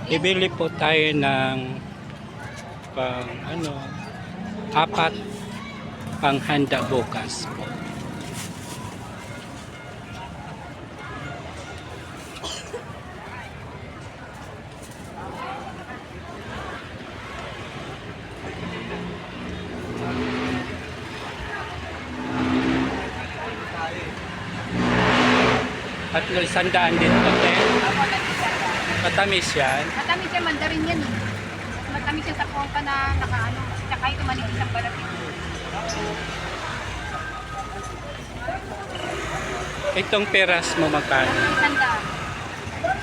Ibili po tayo ng pang apat pang handa bukas po. At 100 din po, te. Matamis yan. Matamis yan, mandarin yan eh. Matamis yan sa kongka na nakaano. Tsaka ito manipis ang balat. Itong peras mo magkano? 100.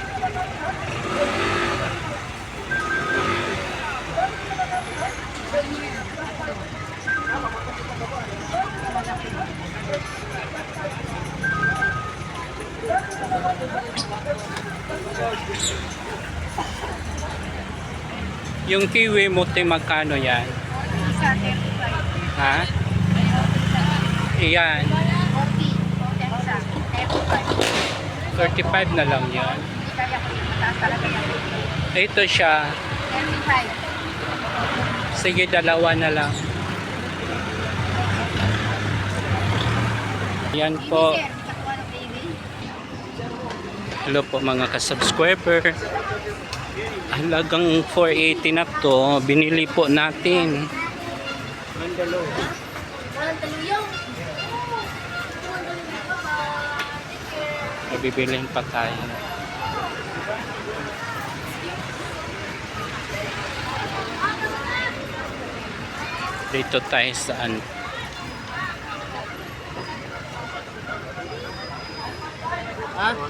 Yung kiwi mo, te, magkano yan? Isa, 35. Ha? Iyan. 40. Isa, 35. 35 na lang yan. Hindi kaya ko yung mataas talaga yan. Ito siya. 35. Sige, dalawa na lang. Yan po. Sir, kakuha ng baby. Hello po mga ka-subscriber. Halagang 480 na to. Binili po natin. Bibilihin pa tayo. Dito tayo saan? Ha? Ba,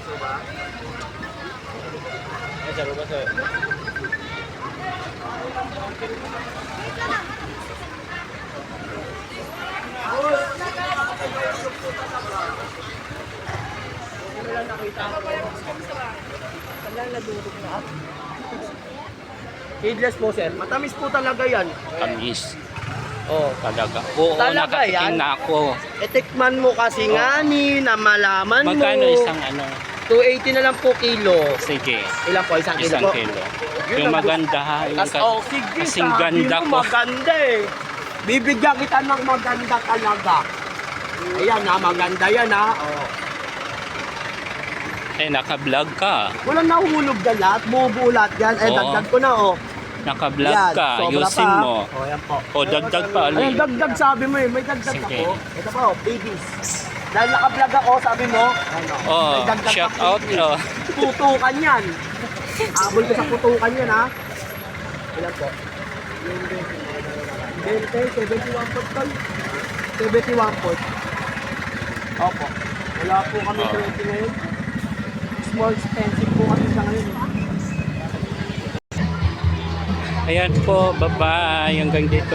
sir? Seedless po, sir. Matamis po talaga yan. Tamis. Oh. Talaga. Oo, Talaga nakatikim yan? na ako. Etikman mo kasi nga ni na malaman mo. Magkano isang 280 na lang po kilo. Sige. Ilan po? Isang kilo Isang po? kilo. Yun Yung ang maganda ha. Yung Sige, kasing sabi ganda mo, ko. maganda eh. Bibigyan kita ng maganda talaga. Ayan ha, maganda yan ha. Oh. Eh, naka-vlog ka. Walang nahuhulog na lahat, bubuo lahat yan. Eh, Oo. dagdag ko na oh. Naka-vlog Yan, ka. sobra Ayusin pa. mo. Oh, yan po. O, dagdag pa. Ayun, Ulit. dagdag sabi mo eh. May dagdag Sige. ako. Ito pa oh, babies. Dahil naka-vlog ako, sabi mo. Ano, Oh, may dagdag shout pa out. babies. Oh. Putukan yan. Abol ko sa putukan yan ha. Ilan po? 20, 71 pot tol. 71 pot. Opo. Wala po kami Oh. 20 ngayon. Small expensive po kami sa ngayon. Ayan po. Bye-bye. Hanggang dito.